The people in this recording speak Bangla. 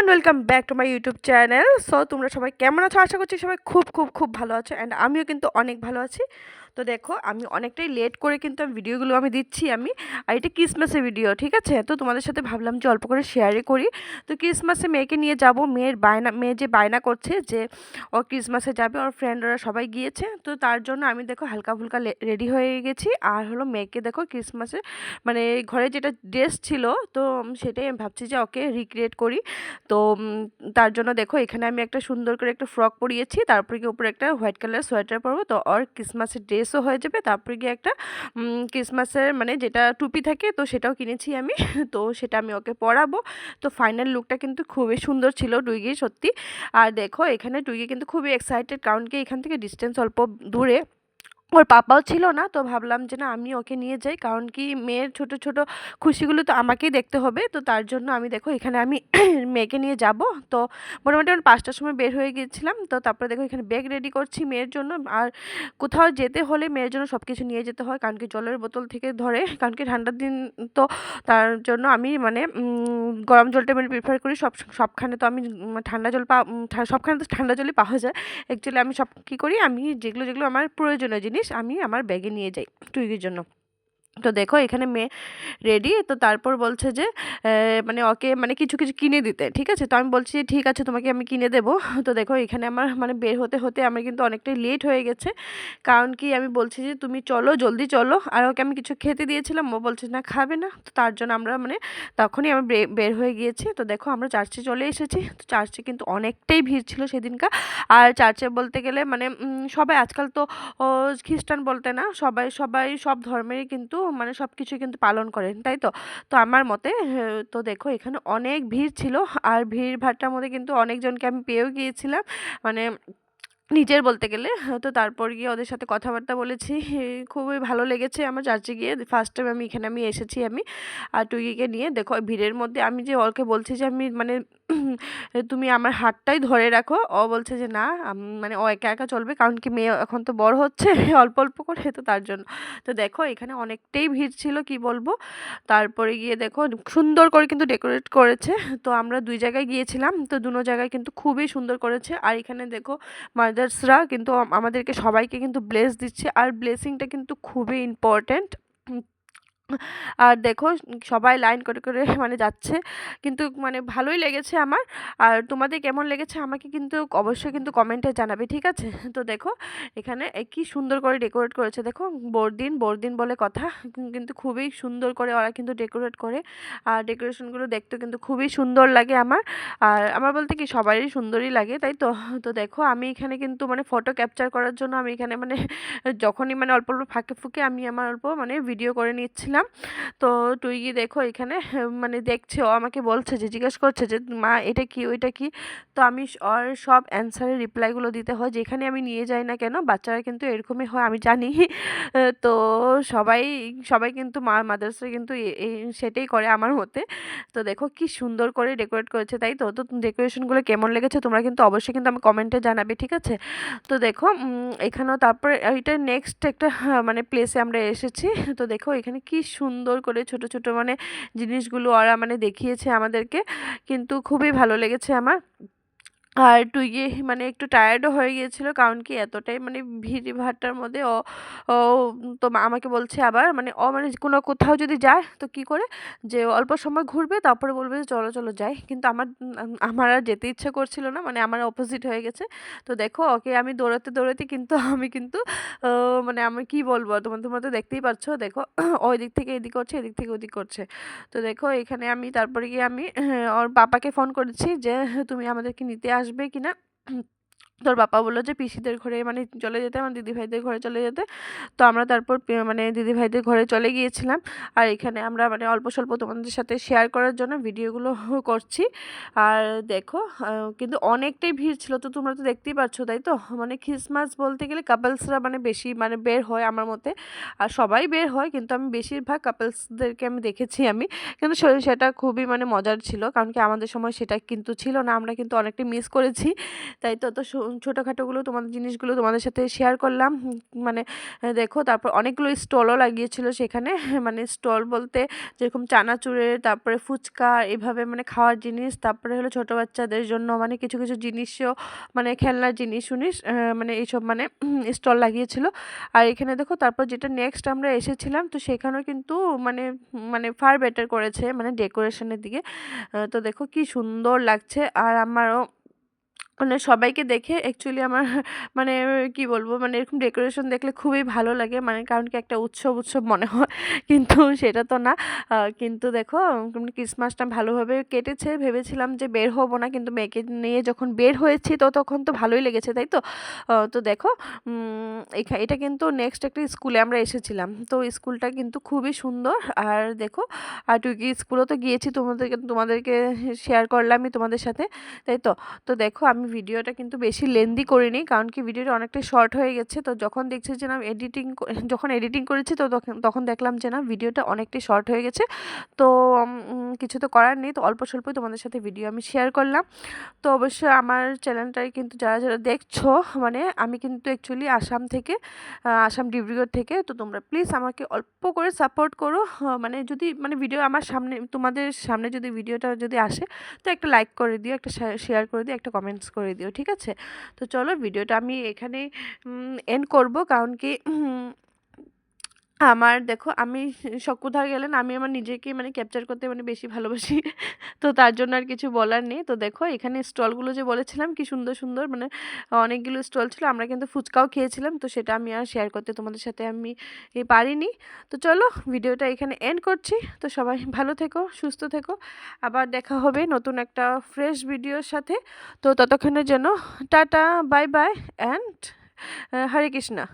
Everyone, welcome back to my YouTube channel. So তোমরা সবাই কেমন আছো? আশা করছি সবাই খুব খুব খুব ভালো আছো, অ্যান্ড আমিও কিন্তু অনেক ভালো আছি। তো দেখো, আমি অনেকটাই লেট করে কিন্তু ভিডিওগুলো দিচ্ছি আর এটা ক্রিসমাসের ভিডিও, ঠিক আছে? তো তোমাদের সাথে ভাবলাম যে অল্প করে শেয়ারই করি। তো ক্রিসমাসে মেয়েকে নিয়ে যাব, মেয়ে যে বায়না করছে যে ও ক্রিসমাসে যাবে, ওর ফ্রেন্ডরা সবাই গিয়েছে, তো তার জন্য আমি দেখো হালকা ফুলকা রেডি হয়ে গেছি। আর হলো মেয়েকে দেখো ক্রিসমাসে ঘরে যেটা ড্রেস ছিল, তো সেটাই আমি ভাবছি যে ওকে রিক্রিয়েট করি। তো তার জন্য দেখো এখানে আমি একটা সুন্দর করে একটা ফ্রক পরিয়েছি, তারপরে গিয়ে উপরে একটা হোয়াইট কালার সোয়েটার পরবো, তো ওর ক্রিসমাসের ড্রেসও হয়ে যাবে। তারপরে গিয়ে একটা ক্রিসমাসের যেটা টুপি থাকে, তো সেটাও কিনেছি আমি তো সেটা আমি ওকে পরাবো। তো ফাইনাল লুকটা কিন্তু খুবই সুন্দর ছিল টুইগি, সত্যি। আর দেখো এখানে টুইগি কিন্তু খুবই এক্সাইটেড, কারণ কি এখান থেকে ডিস্টেন্স অল্প দূরে, ওর পাপাও ছিল না। তো ভাবলাম যে না, আমি ওকে নিয়ে যাই, কারণ কি মেয়ের ছোট ছোট খুশিগুলো তো আমাকেই দেখতে হবে। তো তার জন্য আমি দেখো এখানে আমি মেয়েকে নিয়ে যাব। তো মোটামুটি আমি 5টার সময় বের হয়ে গিয়েছিলাম। তো তারপরে দেখো এখানে ব্যাগ রেডি করছি মেয়ের জন্য। আর কোথাও যেতে হলে মেয়ের জন্য সব কিছু নিয়ে যেতে হয়, কারণ কি জলের বোতল থেকে ধরে, কারণ কি ঠান্ডার দিন। তো তার জন্য আমি গরম জলটা প্রিফার করি। সবখানে তো আমি ঠান্ডা জল সবখানে তো ঠান্ডা জলই পাওয়া যায়। অ্যাকচুয়ালি আমি সব কী করি, আমি যেগুলো যেগুলো আমার প্রয়োজনীয় জিনিস আমি আমার ব্যাগে নিয়ে যাই টুইগির জন্য। তো দেখো এখানে মেয়ে রেডি। তো তারপর বলছে যে ওকে কিছু কিছু কিনে দিতে, ঠিক আছে? তো আমি বলছি ঠিক আছে, তোমাকে আমি কিনে দেবো। তো দেখো এখানে আমার বের হতে হতে আমার কিন্তু অনেকটাই লেট হয়ে গেছে, কারণ কি আমি বলছি যে তুমি চলো, জলদি চলো। আর ওকে আমি কিছু খেতে দিয়েছিলাম, ও বলছে না খাবে না। তো তার জন্য আমরা তখনই আমরা বের হয়ে গিয়েছি। তো দেখো আমরা চার্চে চলে এসেছি। তো চার্চে কিন্তু অনেকটাই ভিড় ছিল সেদিনকার। আর চার্চে বলতে গেলে সবাই আজকাল তো খ্রিস্টান বলতে না, সবাই সবাই সব ধর্মেরই কিন্তু সব কিছুই কিন্তু পালন করেন, তাই তো? তো আমার মতে তো দেখো এখানে অনেক ভিড় ছিল। আর ভিড় ভাট্টার মধ্যে কিন্তু অনেকজনকে আমি পেয়েও গিয়েছিলাম, মানে নিজের বলতে গেলে। তো তারপর গিয়ে ওদের সাথে কথাবার্তা বলেছি। খুবই ভালো লেগেছে আমার চার্চে গিয়ে। ফার্স্ট টাইম এখানে এসেছি আর টুইকে নিয়ে। দেখো ভিড়ের মধ্যে আমি যে ওকে বলছি যে আমি তুমি আমার হাতটাই ধরে রাখো, ও বলছে যে না, ও একা একা চলবে, কারণ কি মেয়ে এখন তো বড় হচ্ছে অল্প অল্প করে, তো তার জন্য। তো দেখো এখানে অনেকটাই ভিড় ছিল, কি বলবো। তারপরে গিয়ে দেখো সুন্দর করে কিন্তু ডেকোরেট করেছে। তো আমরা 2 জায়গায় গিয়েছিলাম, তো দুটো জায়গায় কিন্তু খুবই সুন্দর করেছে। আর এখানে দেখো মাদার্সরা কিন্তু আমাদেরকে সবাইকে কিন্তু ব্লেস দিচ্ছে, আর ব্লেসিংটা কিন্তু খুবই ইম্পর্ট্যান্ট। আর দেখো সবাই লাইন করে করে যাচ্ছে, কিন্তু ভালোই লেগেছে আমার। আর তোমাদের কেমন লেগেছে আমাকে কিন্তু অবশ্যই কিন্তু কমেন্টে জানাবে, ঠিক আছে? তো দেখো এখানে কি সুন্দর করে ডেকোরেট করেছে। দেখো বড়দিন বড়দিন বলে কথা, কিন্তু খুবই সুন্দর করে ওরা কিন্তু ডেকোরেট করে। আর ডেকোরেশনগুলো দেখতে কিন্তু খুবই সুন্দর লাগে আমার। আর আমার বলতে কি সবারই সুন্দরই লাগে, তাই তো? তো দেখো আমি এখানে কিন্তু ফটো ক্যাপচার করার জন্য আমি এখানে যখনই অল্প অল্প ফাঁকে ফুঁকে আমি আমার অল্প ভিডিও করে নিচ্ছিলাম। তো টুইগি দেখো এখানে দেখছে, ও আমাকে বলছে যে, জিজ্ঞেস করছে যে মা এটা কি ওইটা কি। তো আমি ওর সব অ্যান্সারের রিপ্লাইগুলো দিতে হয়, যেখানে আমি নিয়ে যাই না কেন। বাচ্চারা কিন্তু এরকমই হয়, আমি জানি। তো সবাই সবাই কিন্তু মাদার্সরা কিন্তু সেটাই করে আমার মতে। তো দেখো কি সুন্দর করে ডেকোরেট করেছে, তাই তো? তো ডেকোরেশনগুলো কেমন লেগেছে তোমরা কিন্তু অবশ্যই কিন্তু আমি কমেন্টে জানাবে, ঠিক আছে? তো দেখো এখানেও তারপরে এটা নেক্সট একটা প্লেসে আমরা এসেছি। তো দেখো এখানে কি সুন্দর করে ছোট ছোট জিনিসগুলো ওরা দেখিয়েছে আমাদেরকে, কিন্তু খুবই ভালো লেগেছে আমার। আর টুইগি একটু টায়ার্ডও হয়ে গিয়েছিল, কারণ কি এতটাই ভিড় ভাট্টার মধ্যে ও ও তো আমাকে বলছে আবার ও কোনো কোথাও যদি যায় তো কি করে যে অল্প সময় ঘুরবে, তারপরে বলবে যে চলো চলো যাই। কিন্তু আমার আর যেতে ইচ্ছে করছিল না, আমার অপোজিট হয়ে গেছে। তো দেখো ওকে আমি দৌড়াতে দৌড়াতে কিন্তু আমি কি বলবো, তোমরা তো দেখতেই পাচ্ছ। দেখো ওই দিক থেকে এদিক করছে, এদিক থেকে ওদিক করছে। তো দেখো এখানে তারপরে গিয়ে ওর পাপাকে ফোন করেছি যে তুমি আমাদেরকে নিতে আসবে কিনা। তোর পাপা বললো যে পিসিদের ঘরে চলে যেতে, আমার দিদিভাইদের ঘরে চলে যেতে। তো আমরা তারপর দিদিভাইদের ঘরে চলে গিয়েছিলাম। আর এখানে আমরা অল্প স্বল্প তোমাদের সাথে শেয়ার করার জন্য ভিডিওগুলো করছি। আর দেখো কিন্তু অনেকটাই ভিড় ছিল, তো তোমরা তো দেখতেই পাচ্ছ, তাই তো? ক্রিসমাস বলতে গেলে কাপলসরা বেশি বের হয় আমার মতে। আর সবাই বের হয়, কিন্তু আমি বেশিরভাগ কাপলসদেরকে দেখেছি কিন্তু সেটা খুবই মজার ছিল, কারণ কি আমাদের সময় সেটা কিন্তু ছিল না, আমরা কিন্তু অনেকটাই মিস করেছি, তাই তো? তো ছোটোখাটোগুলো তোমাদের জিনিসগুলো তোমাদের সাথে শেয়ার করলাম। মানে দেখো তারপর অনেকগুলো স্টলও লাগিয়েছিল সেখানে। মানে স্টল বলতে যেরকম চানাচুরের, তারপরে ফুচকা, এভাবে মানে খাওয়ার জিনিস, তারপরে হলো ছোটো বাচ্চাদের জন্য মানে কিছু কিছু জিনিসও, মানে খেলনার জিনিস উনিস মানে এইসব মানে স্টল লাগিয়েছিল। আর এখানে দেখো তারপর যেটা নেক্সট আমরা এসেছিলাম, তো সেখানেও কিন্তু মানে মানে ফার বেটার করেছে মানে ডেকোরেশনের দিকে। তো দেখো কি সুন্দর লাগছে। আর আমারও মানে সবাইকে দেখে অ্যাকচুয়ালি আমার মানে কি বলবো, মানে এরকম ডেকোরেশন দেখলে খুবই ভালো লাগে, মানে কারণ কি একটা উৎসব উৎসব মনে হয়, কিন্তু সেটা তো না। কিন্তু দেখো ক্রিসমাসটা ভালোভাবে কেটেছে। ভেবেছিলাম যে বের হব না, কিন্তু মেয়েকে নিয়ে যখন বের হয়েছি তো তখন তো ভালোই লেগেছে, তাই তো। তো দেখো এটা কিন্তু নেক্সট একটা স্কুলে আমরা এসেছিলাম, তো স্কুলটা কিন্তু খুবই সুন্দর। আর দেখো আর টুকি স্কুলও তো গিয়েছি, তোমাদেরকে শেয়ার করলামই তোমাদের সাথে, তাই তো। তো দেখো আমি ভিডিওটা কিন্তু বেশি লেন্দি করিনি, কারণ কি ভিডিওটা অনেকটা শর্ট হয়ে গেছে। তো যখন দেখছি যে না যখন এডিটিং করেছি, তো তখন দেখলাম যে না ভিডিওটা অনেকটাই শর্ট হয়ে গেছে। তো কিছু তো করার নেই, তো অল্প স্বল্পই তোমাদের সাথে ভিডিও আমি শেয়ার করলাম। তো অবশ্যই আমার চ্যানেলটাই কিন্তু যারা যারা দেখছো, মানে আমি কিন্তু অ্যাকচুয়ালি আসাম থেকে, আসাম ডিব্রুগড় থেকে। তো তোমরা প্লিজ আমাকে অল্প করে সাপোর্ট করো। মানে যদি মানে ভিডিও আমার সামনে, তোমাদের সামনে যদি ভিডিওটা যদি আসে, তো একটা লাইক করে দিও, একটা শেয়ার করে দিও, একটা কমেন্টস করে দিও, ঠিক আছে। তো চলো ভিডিওটা আমি এখানে এন্ড করব, কারণ কি আমার দেখো আমি কোথাও গেলে না আমি আমার নিজেকে মানে ক্যাপচার করতে মানে বেশি ভালোবাসি। তো তার জন্য আর কিছু বলার নেই। তো দেখো এখানে স্টলগুলো যে বলেছিলাম কি সুন্দর সুন্দর, মানে অনেকগুলো স্টল ছিল। আমরা কিন্তু ফুচকাও খেয়েছিলাম, তো সেটা আমি আর শেয়ার করতে তোমাদের সাথে আমি পারিনি। তো চলো ভিডিওটা এখানে এন্ড করছি। তো সবাই ভালো থেকো, সুস্থ থেকো, আবার দেখা হবে নতুন একটা ফ্রেশ ভিডিওর সাথে। তো ততক্ষণের জন্য tata, bye bye and Hare Krishna.